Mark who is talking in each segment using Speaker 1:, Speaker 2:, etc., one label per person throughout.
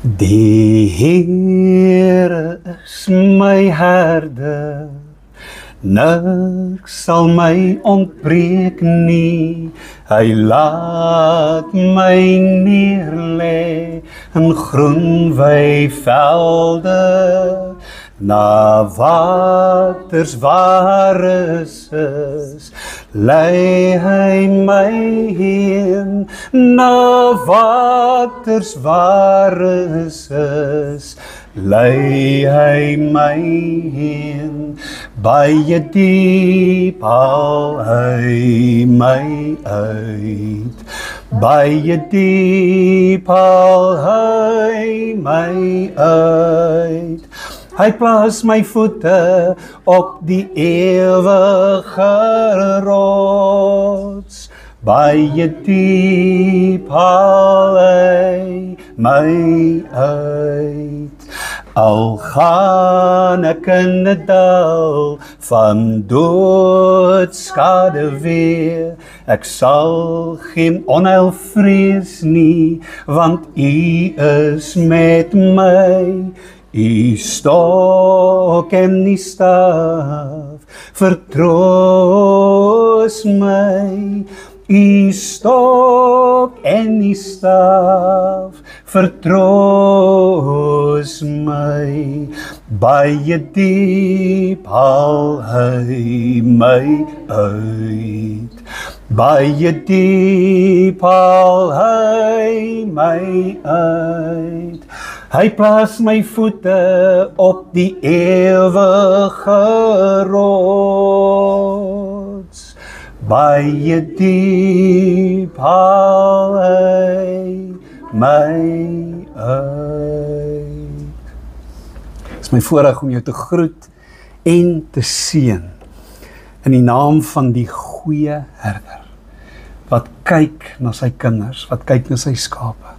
Speaker 1: Die Heere is my herder, niks sal my ontbreek nie. Hy laat my neerlê in groen weivelde, na waters waar rus is, lei hy my heen. Na waters waar rus is, lei hy my heen. Baie diep haal hy my uit, baie diep haal hy my uit. Hy plaas my voete op die ewige rots, baie diep haal hy my uit. Al gaan ek in 'n dal van doodskade weer, ek sal geen onheil vrees nie, want U is met my. U stok en die staf vertroos my. U stok en die staf vertroos my. Baie diep haal hy my uit, baie diep haal hy my uit. Hy plaas my voete op die ewige rots, baie diep haal hy my uit. Het is my voorreg om jou te groet en te seën in die naam van die goeie herder, wat kyk na sy kinders, wat kyk na sy skape.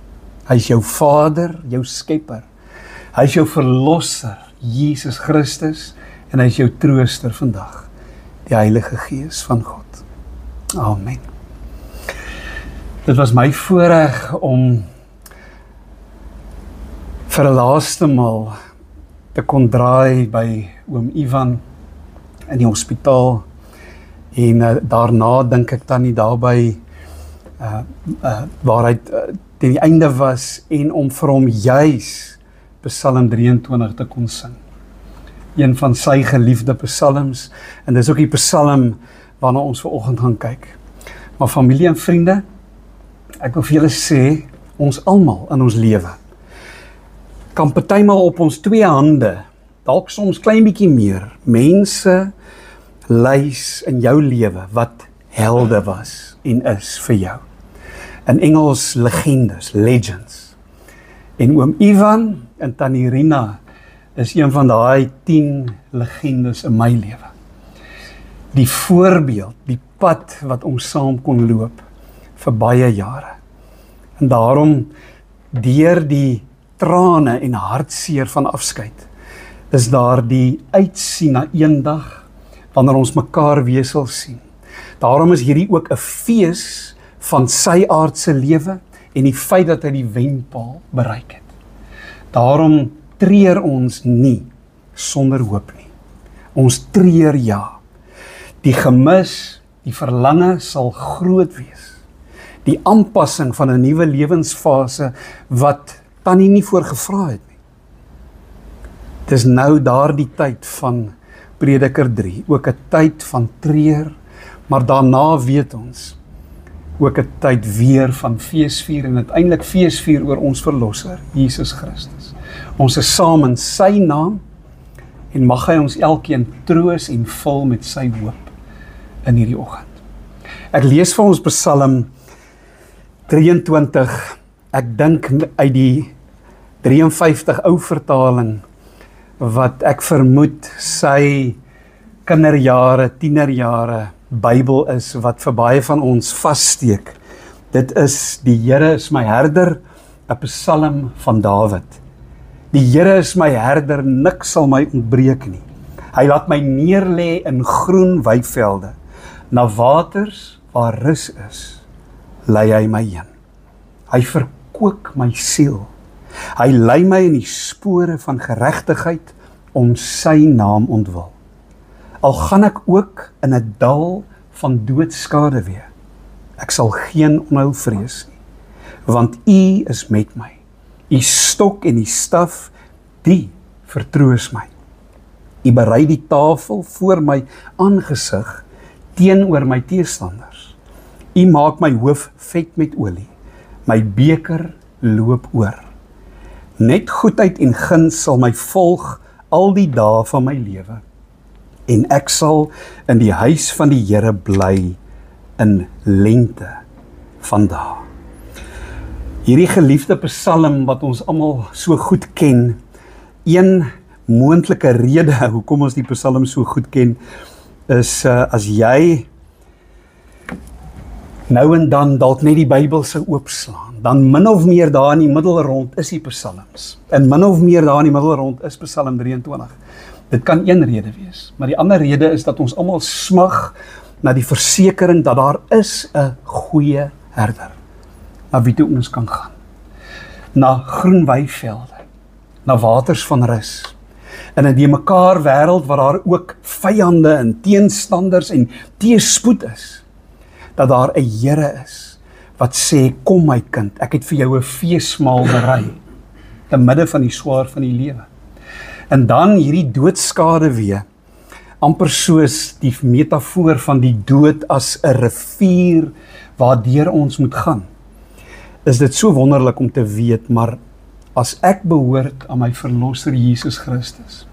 Speaker 1: Hy is jou Vader, jou Skepper. Hy is jou Verlosser, Jesus Christus, en hy is jou trooster vandag, die Heilige Gees van God. Amen. Dit was my voorreg om vir 'n laaste maal te kon draai by oom Ivan in die hospitaal, en daarna dink ek dan nie daarby waar hy teen die einde was, en om vir hom juis Psalm 23 te kon sing. Een van sy geliefde psalms, en dis ook die psalm waarna ons vanoggend gaan kyk. Maar familie en vriende, ek wil vir julle sê, ons almal in ons lewe kan partymal op ons 2 hande, dalk soms klein bietjie meer, mense lys in jou lewe wat helde was en is vir jou. In Engels legendes, legends. En oom Ivan en tannie Rina is een van daai 10 legendes in my lewe. Die voorbeeld, die pad wat ons saam kon loop vir baie jare. En daarom, deur die trane en hartseer van afskeid, is daar die uitsien na eendag wanneer ons mekaar weer sal sien. Daarom is hierdie ook 'n fees van sy aardse lewe en die feit dat hy die wenpaal bereik het. Daarom treur ons nie sonder hoop nie. Ons treur ja. Die gemis, die verlange sal groot wees. Die aanpassing van 'n nuwe lewensfase wat tannie nie voorgevra het nie. Dis nou daardie tyd van Prediker 3, ook 'n tyd van treur, maar daarna weet ons, ook 'n tyd weer van feesvier, en uiteindelik feesvier oor ons Verlosser, Jesus Christus. Ons is saam in sy naam, en mag hy ons elkeen troos en vul met sy hoop in hierdie oggend. Ek lees vir ons Psalm 23, ek dink uit die 53 ou vertaling, wat ek vermoed sy kinderjare, tienerjare Bybel is, wat vir baie van ons vassteek. Dit is, die Here is my herder, 'n psalm van Dawid. Die Here is my herder, niks sal my ontbreek nie. Hy laat my neerlê in groen weivelde, na waters waar rus is, lei hy my heen. Hy verkoop my siel, Hy lei my in die spore van geregtigheid om sy naam ontwil. Al gaan ek ook in 'n dal van doodskade wee, ek sal geen onheil vrees nie, want U is met my. U stok en die staf, die vertroos my. U berei die tafel voor my aangesig teenoor my teestanders. U maak my hoof vet met olie, my beker loop oor. Net goedheid en guns sal my volg al die dae van my lewe, en ek sal in die huis van die Here bly in lengte van dae. Hierdie geliefde psalm wat ons almal so goed ken, een moontlike rede hoekom ons die psalm so goed ken, is as jy nou en dan dalk net die Bybel sou oopslaan, dan min of meer daar in die middel rond is die psalms. En min of meer daar in die middel rond is Psalm 23. Dit kan een rede wees, maar die ander rede is dat ons almal smag na die versekering dat daar is 'n goeie herder, na wie toe ons kan gaan. Na groen weivelde, na waters van rus. In 'n die mekaar wêreld waar daar ook vyande en teenstanders en teëspoed is, dat daar 'n Here is wat sê, kom my kind, ek het vir jou 'n feesmaal berei, te midde van die swaar van die lewe. En dan hierdie doodskade weer, amper soos die metafoor van die dood as 'n rivier waardeur ons moet gaan. Is dit so wonderlik om te weet, maar as ek behoort aan my verlosser Jesus Christus,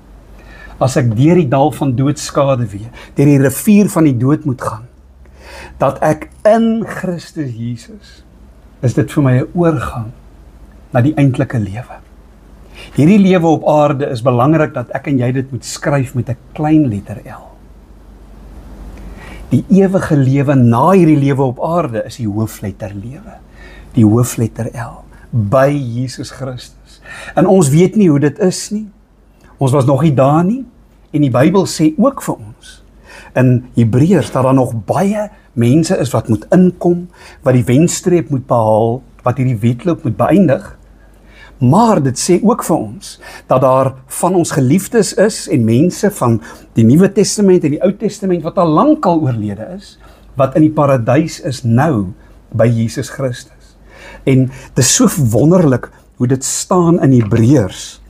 Speaker 1: as ek deur die dal van doodskade weer, deur die rivier van die dood moet gaan, dat ek in Christus Jesus, is dit vir my 'n oorgang na die eintlike lewe. Hierdie lewe op aarde is belangrik dat ek en jy dit moet skryf met 'n klein letter L. Die ewige lewe na hierdie lewe op aarde is die hoofletter lewe, die hoofletter L, by Jesus Christus. En ons weet nie hoe dit is nie. Ons was nog nie daar nie, en die Bybel sê ook vir ons, in Hebreërs, dat daar nog baie mense is wat moet inkom, wat die wenstreep moet behaal, wat hierdie wedloop moet beëindig. Maar dit sê ook vir ons, dat daar van ons geliefdes is, en mense van die Nuwe Testament en die Ou Testament, wat al lankal oorlede is, wat in die paradys is nou, by Jesus Christus. En dit is so wonderlik, hoe dit staan in Hebreërs.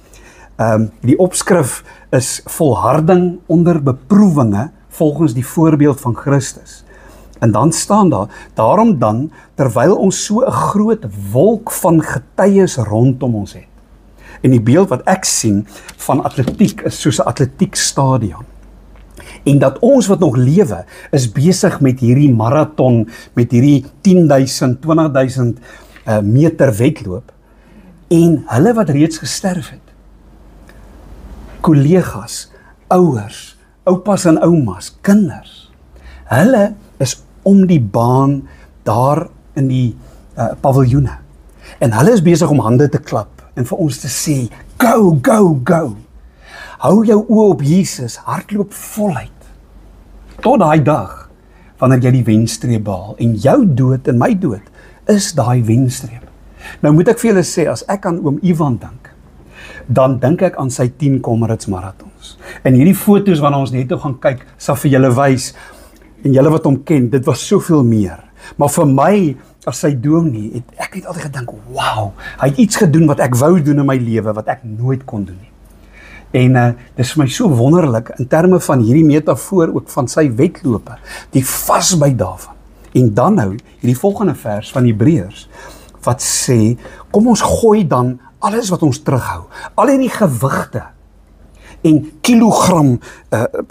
Speaker 1: Die opskrif is volharding onder beproewinge, volgens die voorbeeld van Christus. En dan staan daar, daarom dan, terwyl ons so 'n groot wolk van getuies rondom ons het. En die beeld wat ek sien van atletiek is soos 'n atletiekstadion. En dat ons wat nog lewe, is besig met hierdie marathon, met hierdie 10.000, 20.000 meter wedloop. En hulle wat reeds gesterf het, kollegas, ouers, oupas en oumas, kinders, hulle is om die baan daar in die paviljoene. En hulle is besig om hande te klap en vir ons te sê, go, go, go. Hou jou oë op Jesus, hardloop voluit. Tot daai dag, wanneer jy die wenstreep behaal. En jou dood en my dood is daai wenstreep. Nou moet ek vir julle sê, as ek aan oom Ivan dink, dan dink ek aan sy 10 Comrades marathons. En hierdie foto's waarna ons net toe gaan kyk, sal vir julle wys, en julle wat hom ken, dit was soveel meer. Maar vir my, as sy dominee, het ek net altyd gedink, wow, hy het iets gedoen wat ek wou doen in my lewe, wat ek nooit kon doen nie. En dit is vir my so wonderlik, in terme van hierdie metafoor, ook van sy wedlope, die vasbyt daarvan. En dan nou, hierdie volgende vers van Hebreërs, wat sê, kom ons gooi dan alles wat ons terughou, al hierdie gewigte, en kilogram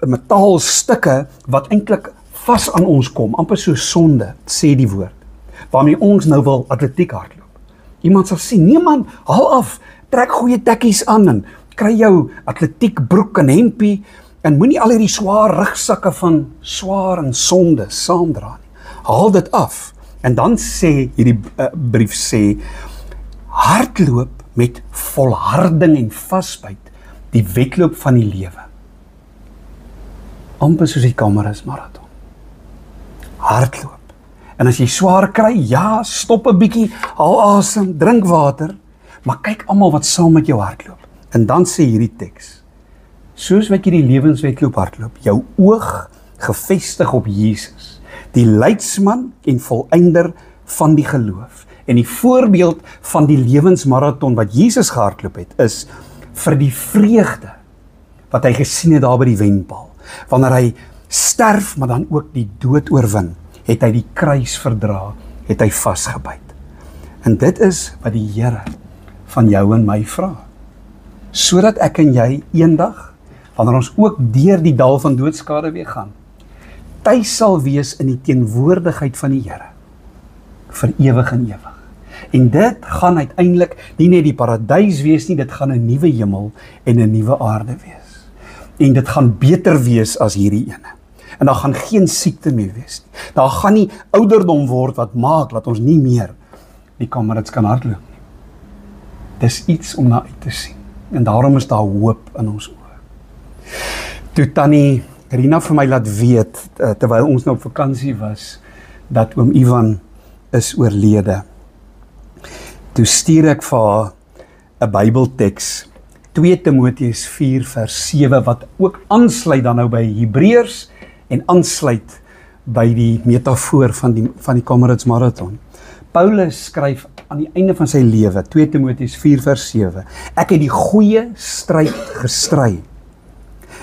Speaker 1: metaalstukke, wat eintlik vas aan ons kom, amper so sonde, sê die woord, waarmee ons nou wil atletiek hardloop. Iemand sal sê, nee man, haal af, trek goeie tekkies aan, en kry jou atletiek broek en hempie, en moenie al hierdie swaar rugsakke van swaar en sonde saamdra nie. Haal dit af, en dan sê, hierdie brief sê, hardloop met volharding en vasbyt, die wedloop van die lewe. Amper soos die Comrades marathon. Hardloop. En as jy swaar kry, ja, stop 'n bietjie, haal asem, drink water, maar kyk almal wat saam met jou hardloop. En dan sê hierdie teks, soos wat jy die lewenswedloop hardloop, jou oog gefestig op Jesus, die leidsman en volëinder van die geloof. En die voorbeeld van die lewensmarathon wat Jesus gehardloop het, is vir die vreugde wat hy gesien het daar by die wenpaal. Wanneer hy sterf, maar dan ook die dood oorwin, het hy die kruis verdra, het hy vasgebyt. En dit is wat die Here van jou en my vra. Sodat ek en jy eendag, wanneer ons ook deur die dal van doodskade weer gaan, tuis sal wees in die teenwoordigheid van die Here, vir ewig en ewig. En dit gaan uiteindelik nie net die paradys wees nie, dit gaan 'n nuwe hemel en 'n nuwe aarde wees. En dit gaan beter wees as hierdie ene. En daar gaan geen siekte meer wees nie. Daar gaan nie ouderdom word wat maak dat ons nie meer die Kamerads kan hardloop nie. Dis iets om na uit te sien. En daarom is daar hoop in ons oë. Toe Tannie Rina vir my laat weet, terwyl ons nou op vakansie was, dat oom Ivan is oorlede. Toe stuur ek vir haar 'n Bybelteks, 2 Timoteus 4 vers 7, wat ook aansluit dan nou by Hebreërs en aansluit by die metafoor van die Kamerads marathon. Paulus skryf aan die einde van sy lewe, 2 Timoteus 4 vers 7, ek het die goeie stryd gestry.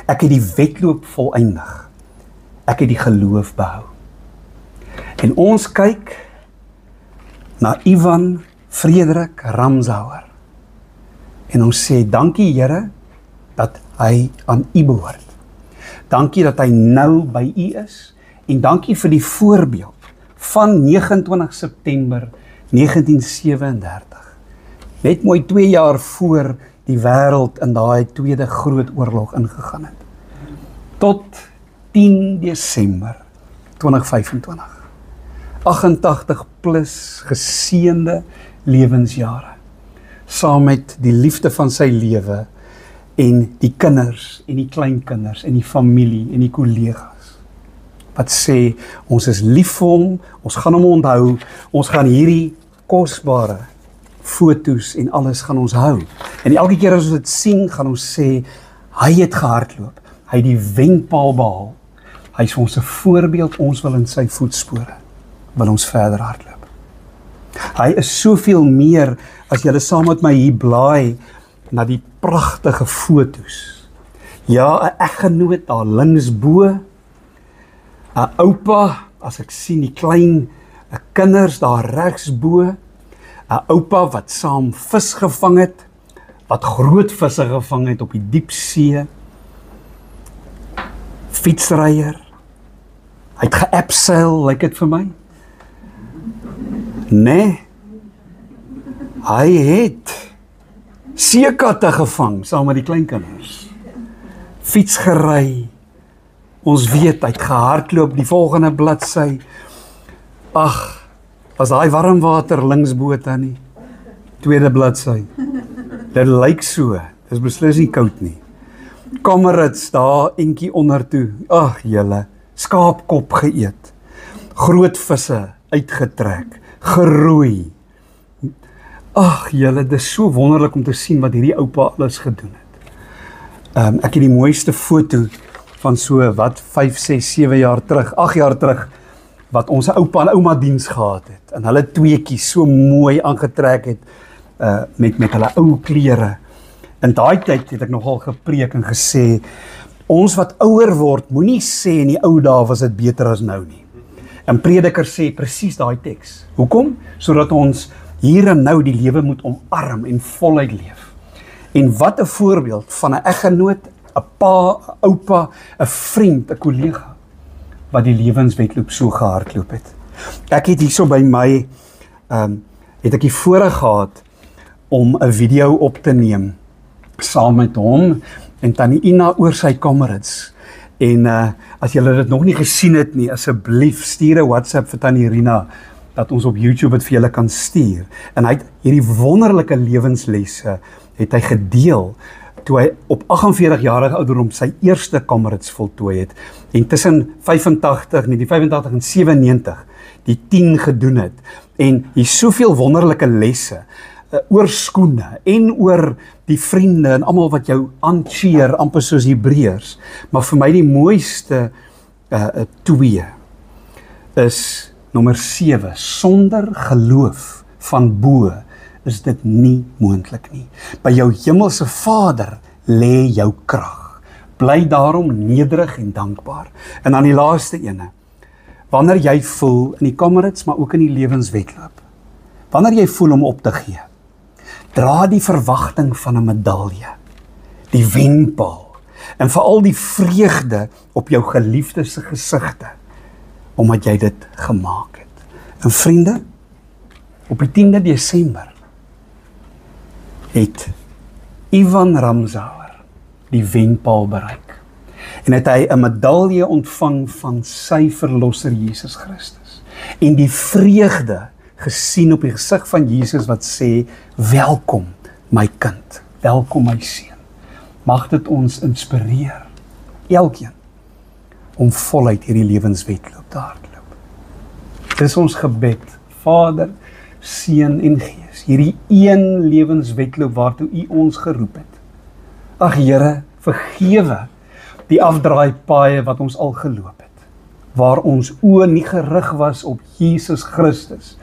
Speaker 1: Ek het die wedloop volëindig. Ek het die geloof behou. En ons kyk na Ivan Frederik Ramshauer. En ons sê, dankie Here, dat hy aan U behoort. Dankie dat hy nou by U is. En dankie vir die voorbeeld van 29 September 1937. Net mooi 2 jaar voor die wêreld in daai tweede groot oorlog ingegaan het. Tot 10 Desember 2025. 88 plus geseënde lewensjare. Saam met die liefde van sy lewe en die kinders en die kleinkinders en die familie en die kollegas. Wat sê, ons is lief vir hom, ons gaan hom onthou, ons gaan hierdie kosbare foto's en alles gaan ons hou. En elke keer as ons dit sien, gaan ons sê, hy het gehardloop, hy het die wenpaal behaal, hy is vir ons 'n voorbeeld, ons wil in sy voetspore, wil ons verder hardloop. Hy is soveel meer, as julle saam met my hier blaai, na die pragtige foto's. Ja, 'n eggenoot daar linksbo, 'n oupa, as ek sien die klein kinders daar regsbo, 'n oupa wat saam vis gevang het, wat groot visse gevang het op die diep see, fietsryer, hy het ge-abseil, lyk dit vir my. Nee, hy het seekatte gevang, saam met die kleinkinders. Fiets gery, ons weet, hy het gehardloop, die volgende bladsy. Ag, was daai warm water linksbo tannie, tweede bladsy. Dit lyk so, dis beslis nie koud nie. Kamerads daar entjie onder toe, ag julle, skaapkop geëet, groot visse uitgetrek, geroei. Ag julle, dis so wonderlik om te sien wat hierdie oupa alles gedoen het. Ek het die mooiste foto van so wat 5, 6, 7 jaar terug, 8 jaar terug, wat ons oupa en ouma diens gehad het, en hulle tweekies so mooi aangetrek het, met hulle ou klere. In daai tyd het ek nogal gepreek en gesê, ons wat ouer word, moenie sê in die ou dae was dit beter as nou nie. En Prediker sê presies daai teks. Hoekom? Sodat ons hier en nou die lewe moet omarm en voluit leef. En wat 'n voorbeeld van 'n eggenoot, 'n pa, 'n oupa, 'n vriend, 'n kollega, wat die lewenswedloop so gehardloop het. Ek het hierso by my, het ek die voorreg gehad om 'n video op te neem, saam met hom en Tannie Ina oor sy Kamerads. En as julle dit nog nie gesien het nie, asseblief stuur 'n WhatsApp vir Tannie Rina, dat ons op YouTube dit vir julle kan stuur. En hy het hierdie wonderlike lewenslesse, het hy gedeel, toe hy op 48 jarige ouderdom sy eerste Kamerads voltooi het, en tussen 85 en 97, die 10 gedoen het, en hier soveel wonderlike lesse, oor skoene en oor die vriende en almal wat jou aancheer, amper soos Hebreërs. Maar vir my die mooiste twee is nommer 7. Sonder geloof van bo is dit nie moontlik nie. By jou hemelse Vader lê jou krag. Bly daarom nederig en dankbaar. En dan die laaste ene. Wanneer jy voel in die Kamerads, maar ook in die lewenswedloop. Wanneer jy voel om op te gee, dra die verwagting van 'n medalje, die wenpaal en veral die vreugde op jou geliefdes se gesigte, omdat jy dit gemaak het. En vriende, op die 10de Desember het Ivan Ramsauer die wenpaal bereik en het hy 'n medalje ontvang van sy verlosser Jesus Christus en die vreugde gesien op die gesig van Jesus wat sê, welkom my kind, welkom my seun. Mag dit ons inspireer, elkeen, om voluit hierdie lewenswedloop te hardloop. Dis ons gebed, Vader, Seun en Gees, hierdie een lewenswedloop waartoe U ons geroep het. Ag Here, vergewe die afdraaipaaie wat ons al geloop het, waar ons oë nie gerig was op Jesus Christus,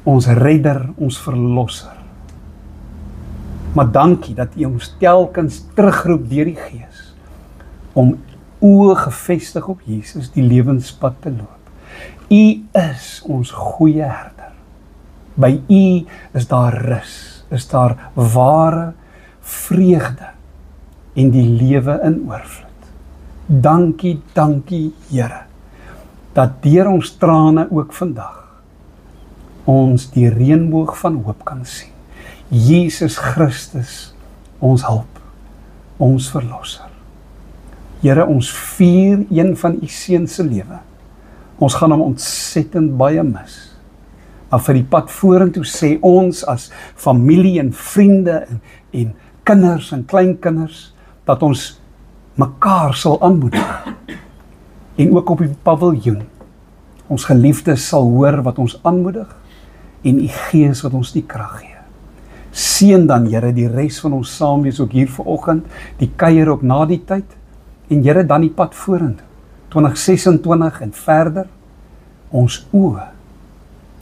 Speaker 1: ons redder, ons verlosser. Maar dankie dat U ons telkens terugroep deur die Gees, om oë gefestig op Jesus die lewenspad te loop. U is ons goeie herder. By U is daar rus, is daar ware vreugde en die lewe in oorvloed. Dankie, dankie Here, dat deur ons trane ook vandag ons die reënboog van hoop kan sien. Jesus Christus, ons hulp, ons verlosser. Here, ons vier een van U seun se lewe. Ons gaan hom ontsettend baie mis. Maar vir die pad vorentoe sê ons as familie en vriende en kinders en kleinkinders, dat ons mekaar sal aanmoedig. En ook op die paviljoen, ons geliefdes sal hoor wat ons aanmoedig, en U Gees wat ons die krag gee. Seën dan Here die res van ons saam wees ook hier vanoggend, die kuier ook na die tyd, en Here dan die pad vorentoe, 2026 en verder, ons oë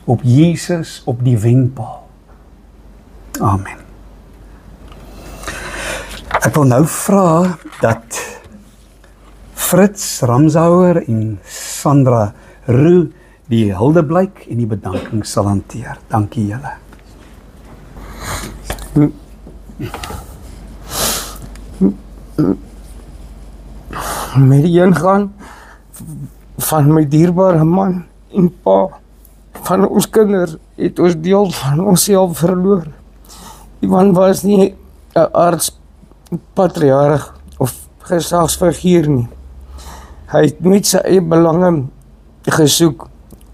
Speaker 1: op Jesus op die wenpaal. Amen. Ek wil nou vra dat Fritz Ramsauer en Sandra Roux die huldeblyk en die bedanking sal hanteer. Dankie julle.
Speaker 2: Met die ingaan van my dierbare man en pa, van ons kinders, het ons deel van onsself verloor. Ivan was nie 'n aardspatriarg of gesagsfiguur nie. Hy het met sy eie belange gesoek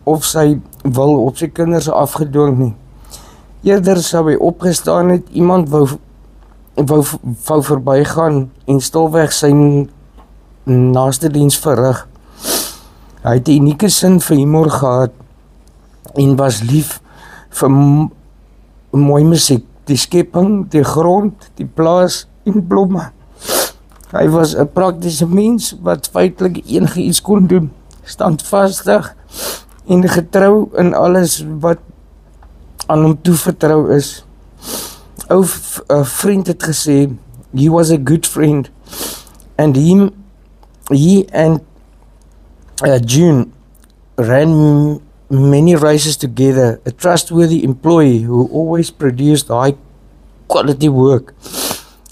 Speaker 2: of sy wil op sy kinders afgedwing nie. Eerder sou hy opgestaan het, iemand wou verbygaan en stilweg sy naaste diens verrig. Hy het 'n unieke sin vir humor gehad en was lief vir mooi musiek, die skepping, die grond, die plaas en blomme. Hy was 'n praktiese mens wat feitelik enige iets kon doen, standvastig en getrou in alles wat aan hom toevertrou is. Ou vriend het gesê, he was a good friend, and he and June ran many races together, a trustworthy employee who always produced high quality work.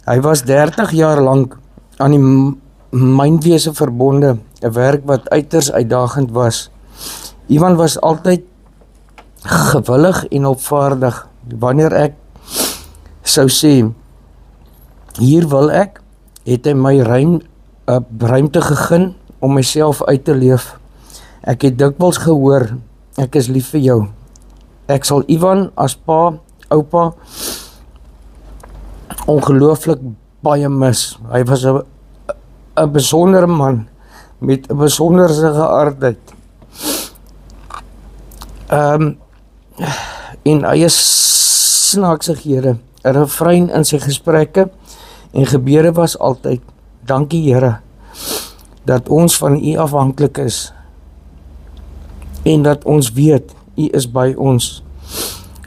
Speaker 2: Hy was 30 jaar lank aan die mynwese verbonde, 'n werk wat uiters uitdagend was. Ivan was altyd gewillig en opvaardig. Wanneer ek sou sê, hier wil ek, het hy my ruimte gegee om myself uit te leef. Ek het dikwels gehoor, ek is lief vir jou. Ek sal Ivan as pa, oupa, ongelooflik baie mis. Hy was 'n besondere man met 'n besondere geaardheid. En hy is snaakse Here, 'n refrein in sy gesprekke en gebede was altyd, dankie Here, dat ons van U afhanklik is en dat ons weet, U is by ons.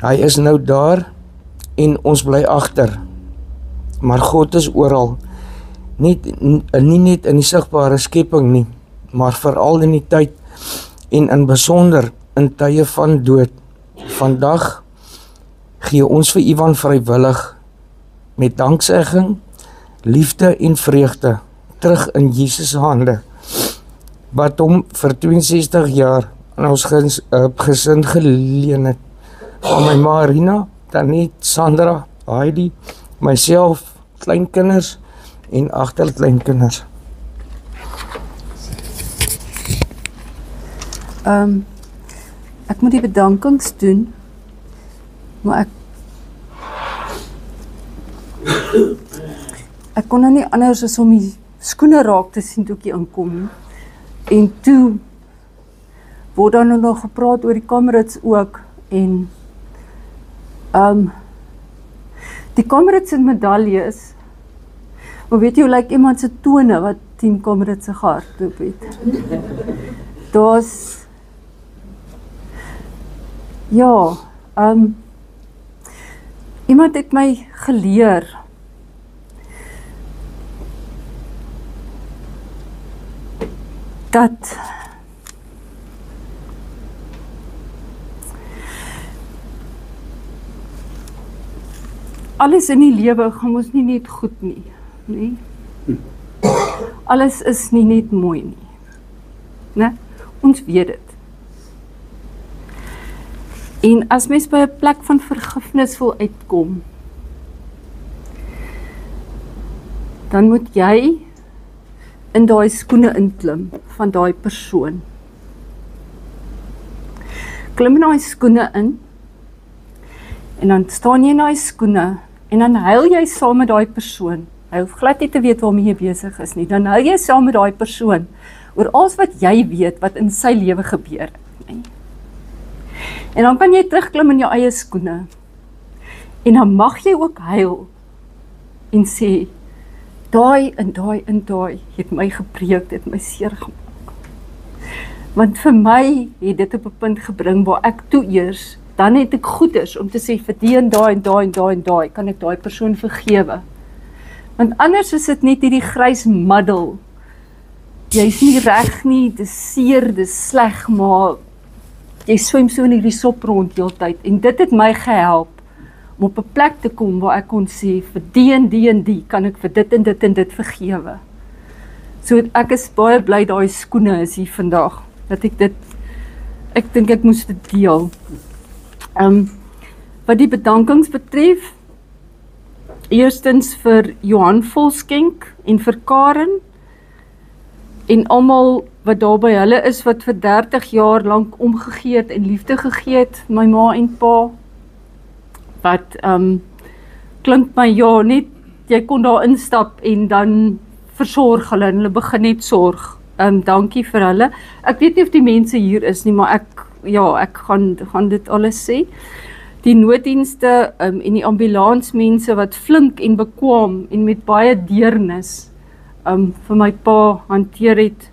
Speaker 2: Hy is nou daar en ons bly agter. Maar God is oral, nie net in die sigbare skepping nie, maar veral in die tyd en in besonder in tye van dood. Vandag gee ons vir U vrywillig met danksegging, liefde en vreugde terug in Jesus se hande, wat hom vir 62 jaar aan ons gesin geleen het. Van my ma Rina, Tanit, Sandra, Heidi, myself, kleinkinders en agterkleinkinders.
Speaker 3: Ek moet die bedankings doen, maar ek kon nou nie anders as om die skoene raak te sien toe ek hier inkom nie. En toe word dan nou nog gepraat oor die Kamerads ook en die Kamerads se medaljes, maar weet jy hoe lyk iemand se tone wat Team Kamerads se gehardloop het? Daar's ja, iemand het my geleer dat alles in die lewe gaan ons nie net goed nie, nee. Alles is nie net mooi nie, né? Ons weet dit. En as mens by 'n plek van vergifnis wil uitkom, dan moet jy in daai skoene inklim van daai persoon. Klim in daai skoene in en dan staan jy in daai skoene en dan huil jy saam met daai persoon. Hy hoef glad nie te weet waarmee jy besig is nie. Dan huil jy saam met daai persoon oor alles wat jy weet wat in sy lewe gebeur het. Nee. En dan kan jy terugklim in jou eie skoene. En dan mag jy ook huil en sê, daai en daai en daai het my gebreek, het my seer gemaak. Want vir my het dit op 'n punt gebring waar ek toe eers, dan het ek goeders om te sê vir die en daai en daai en daai en daai, kan ek daai persoon vergewe. Want anders is dit net hierdie grys middel. Jy's nie reg nie, dis seer, dis sleg, maar jy swem so in hierdie sop rond heeltyd. En dit het my gehelp om op 'n plek te kom waar ek kon sê, vir die en die en die kan ek vir dit en dit en dit vergewe. So ek is baie bly daai skoene is hier vandag, dat ek dink ek moes dit deel. Wat die bedankings betref, eerstens vir Johan Volskenk en vir Karen, en almal wat daar by hulle is, wat vir 30 jaar lank omgegee het en liefde gegee het, my ma en pa, wat klink my, ja, net, jy kon daar instap en dan versorg hulle, en hulle begin net sorg. Dankie vir hulle. Ek weet nie of die mense hier is nie, maar ek gaan dit alles sê. Die nooddienste en die ambulansmense wat flink en bekwam en met baie deernis vir my pa hanteer het.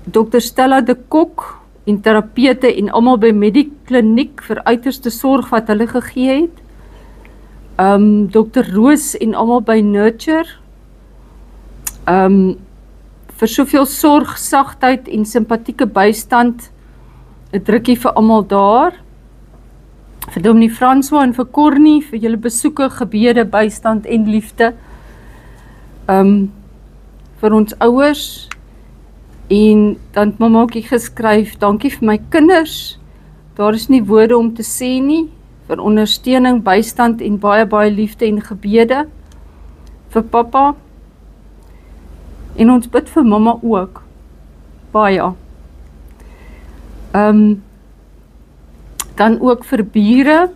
Speaker 3: Dr. Stella de Kok en terapeute en almal by Medikliniek vir uiterste sorg wat hulle gegee het. Dr. Roos en almal by Nurture. Vir soveel sorg, sagtheid en simpatieke bystand, 'n drukkie vir almal daar. Vir Dominee François en vir Cornie, vir julle besoeke, gebede, bystand en liefde. Vir ons ouers, en dan het mamma ook geskryf, dankie vir my kinders, daar is nie woorde om te sê nie, vir ondersteuning, bystand en baie, baie liefde en gebede, vir pappa, en ons bid vir mamma ook, baie. Dan ook vir bure,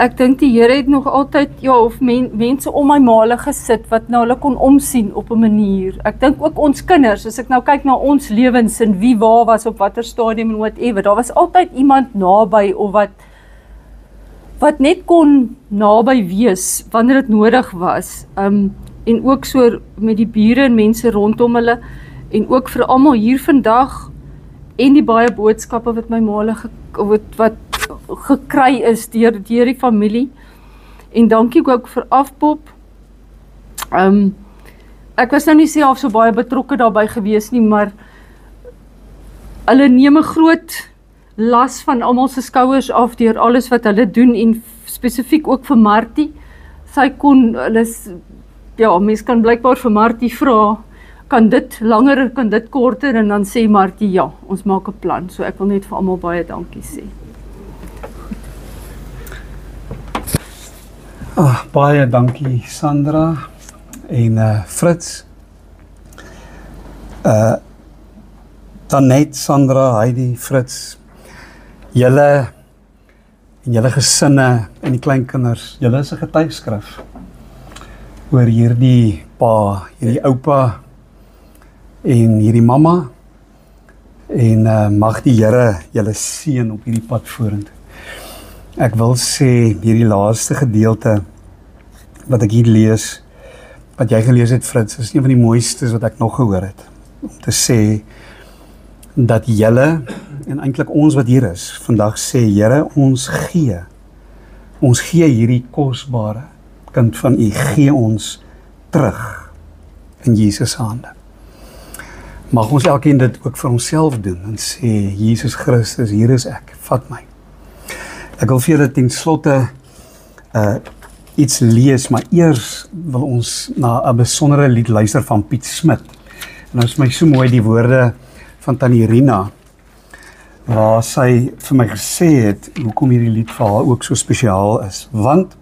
Speaker 3: Ek dink die Here het nog altyd, ja, of mense om my male gesit, wat nou hulle kon omsien op 'n manier. Ek dink ook ons kinders, as ek nou kyk na ons lewens, en wie waar was, op watter stadium en whatever, daar was altyd iemand naby, of wat net kon naby wees, wanneer dit nodig was, en ook so met die bure en mense rondom hulle, en ook vir almal hier vandag, en die baie boodskappe wat my male wat gekry is deur die familie, en dankie ook vir Afpop. Ek was nou nie self so baie betrokke daarbij gewees nie, maar hulle neem 'n groot las van almal se skouers af deur alles wat hulle doen, en spesifiek ook vir Martie. Sy kon, mens kan blykbaar vir Martie vra, kan dit langer, kan dit korter, en dan sê Martie, ja, ons maak 'n plan. So ek wil net vir almal baie dankie sê.
Speaker 1: Baie dankie Sandra en Fritz. Dan net Sandra, Heidi, Fritz, julle en julle gesinne en die kleinkinders, julle is 'n getuigskrif oor hierdie pa, hierdie oupa en hierdie mamma, en mag die Here julle seën op hierdie pad vorentoe. Ek wil sê, hierdie laaste gedeelte wat ek hier lees, wat jy gelees het Fritz, is een van die mooistes wat ek nog gehoor het, om te sê, dat julle, en eintlik ons wat hier is, vandag sê, Here, ons gee hierdie kosbare kind van U, gee ons terug in Jesus hande. Mag ons elkeen dit ook vir onsself doen, en sê, Jesus Christus, hier is ek, vat my. Ek wil vir julle ten slotte iets lees, maar eers wil ons na 'n besondere lied luister van Piet Smit. En nou is my so mooi die woorde van Tannie Rina, waar sy vir my gesê het, hoekom hierdie lied vir haar ook so spesiaal is. Want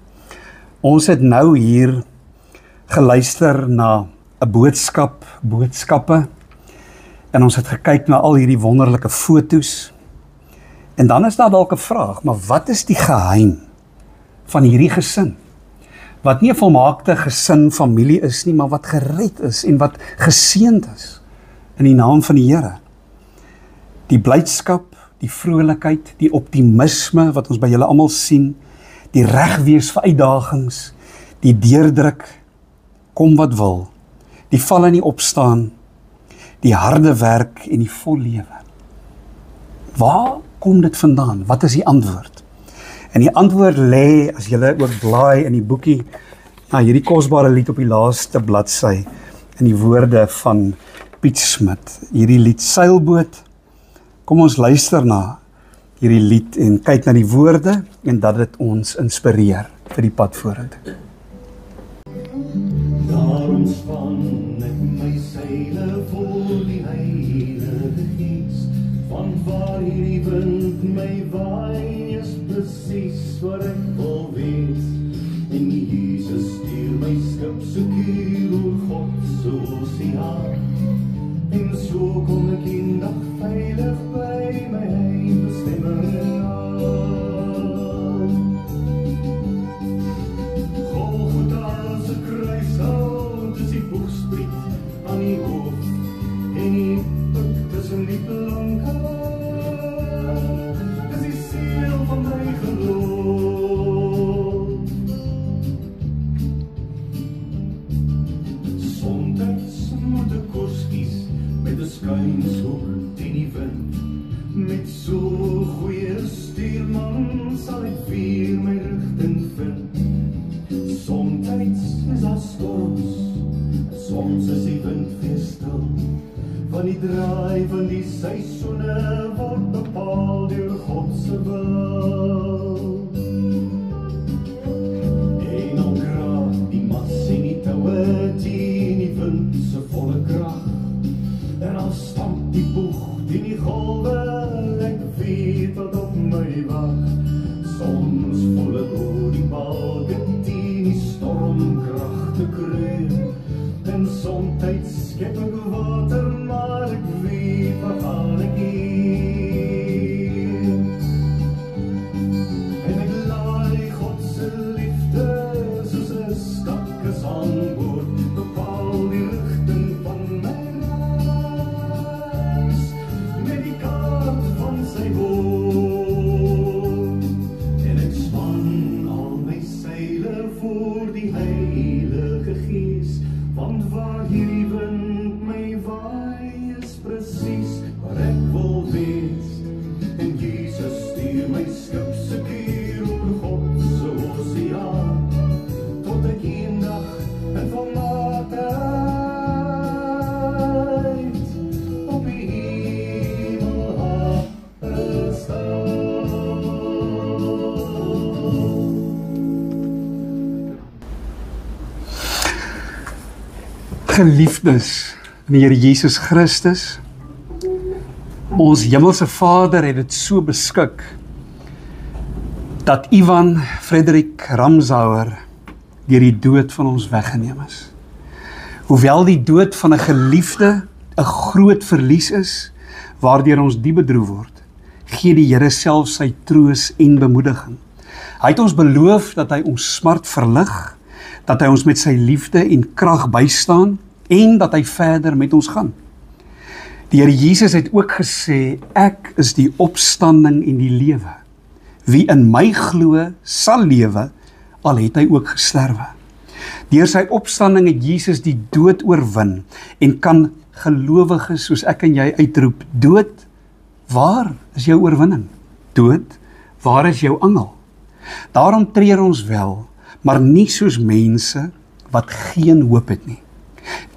Speaker 1: ons het nou hier geluister na 'n boodskappe, en ons het gekyk na al hierdie wonderlike foto's, en dan is daar dalk 'n vraag, maar wat is die geheim van hierdie gesin? Wat nie 'n volmaakte gesin, familie is nie, maar wat gered is en wat geseënd is in die naam van die Here. Die blydskap, die vrolikheid, die optimisme wat ons by julle almal sien, die regwees vir uitdagings, die deurdruk, kom wat wil, die val en die opstaan, die harde werk en die vol lewe. Waar kom dit vandaan? Wat is die antwoord? En die antwoord lê, as julle ook blaai in die boekie, na hierdie kosbare lied op die laaste bladsy, in die woorde van Piet Smit. Hierdie lied Seilboot. Kom ons luister na hierdie lied en kyk na die woorde, en dat dit ons inspireer vir die pad vorentoe.
Speaker 4: Daarom span ek my seile voor die Heilige Gees, want waar hierdie wind my waai is presies wat ek wil wees. En Jesus stuur my skip seker oor God se oseaan, en so kom ek eendag veilig by my eindbestemming aan. Golgotha se kruishout is die boegsprit aan die hoof, en die punt tussen die planke, dis die seel van my geloof. Somtyds moet ek koers kies met 'n skuinshoek teen die wind, met so goeie stuurman sal ek weer my rigting vind. Somtyds is daar storms, soms is die wind weer stil, van die draai van die seisoene word bepaal deur God se wil. En al kraak die mas en die toue teen die wind se volle krag, en al stamp die boeg teen die golwe, ek weet wat op my wag. Soms voel ek oor die balke teen die stormkrag te kreun, en somtyds skep ek water, maar ek weet wat gaan ek hier. En ek laai God Want waar hierdie wind my waai is presies waar ek wil wees. En Jesus stuur my skip seker oor God se oseaan, tot ek eendag in volmaaktheid op die hemelhawe staan.
Speaker 1: Geliefdes in die Here Jesus Christus, ons hemelse Vader het dit so beskik dat Ivan Frederik Ramsauer deur die dood van ons weggeneem is. Hoewel die dood van 'n geliefde 'n groot verlies is, waardeur ons diep bedroef word, gee die Here self sy troos en bemoediging. Hy het ons beloof dat hy ons smart verlig, dat hy ons met sy liefde en krag bystaan en dat hy verder met ons gaan. Die Here Jesus het ook gesê, ek is die opstanding en die lewe. Wie in my glo, sal lewe, al het hy ook gesterwe. Deur sy opstanding het Jesus die dood oorwin en kan gelowiges soos ek en jy uitroep, dood, waar is jou oorwinning? Dood, waar is jou angel? Daarom treur ons wel, maar nie soos mense wat geen hoop het nie.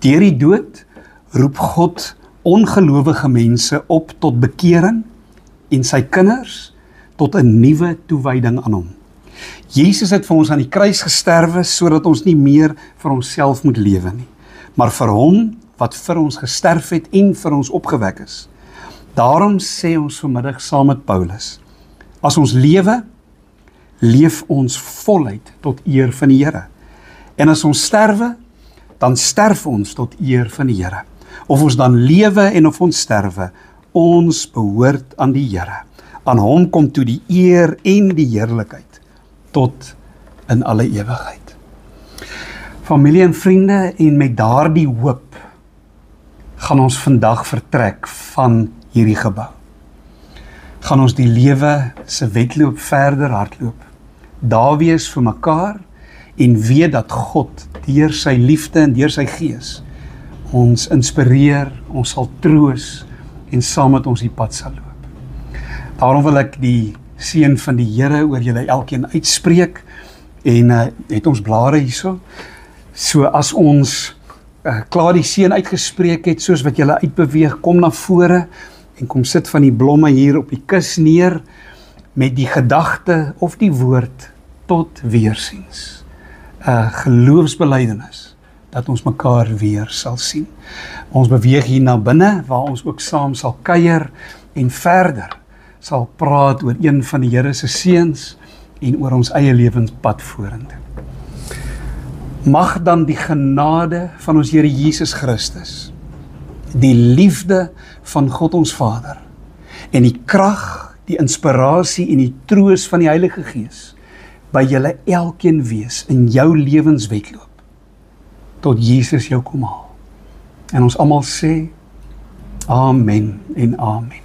Speaker 1: Deur die dood roep God ongelowige mense op tot bekering en sy kinders tot 'n nuwe toewyding aan hom. Jesus het vir ons aan die kruis gesterwe sodat ons nie meer vir onsself moet lewe nie, maar vir hom wat vir ons gesterf het en vir ons opgewek is. Daarom sê ons vanmiddag saam met Paulus, as ons lewe, leef ons voluit tot eer van die Here. En as ons sterwe, dan sterf ons tot eer van die Here. Of ons dan lewe en of ons sterwe, ons behoort aan die Here. Aan hom kom toe die eer en die heerlikheid tot in alle ewigheid. Familie en vriende, en met daardie hoop gaan ons vandag vertrek van hierdie gebou. Gaan ons die lewe se wedloop verder hardloop. Daar wees vir mekaar en weet dat God deur sy liefde en deur sy gees ons inspireer, ons sal troos en saam met ons die pad sal loop. Daarom wil ek die seën van die Here oor julle elkeen uitspreek en het ons blare hierso. So as ons klaar die seën uitgespreek het, soos wat julle uitbeweeg, kom na vore en kom sit van die blomme hier op die kus neer met die gedagte of die woord tot weersiens. Geloofsbelijdenis dat ons mekaar weer sal sien. Ons beweeg hier na binne waar ons ook saam sal kuier en verder sal praat oor een van die Here se seuns en oor ons eie lewenspad vorentoe. Mag dan die genade van ons Here Jesus Christus, die liefde van God ons Vader en die krag, die inspirasie en die troos van die Heilige Gees by julle elkeen wees in jou lewenswedloop tot Jesus jou kom haal. En ons almal sê amen en amen.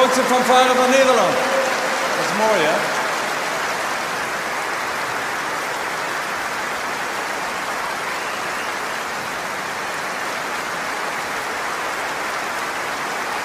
Speaker 5: grootste fanfare van Nederland. Dat is mooi, hè?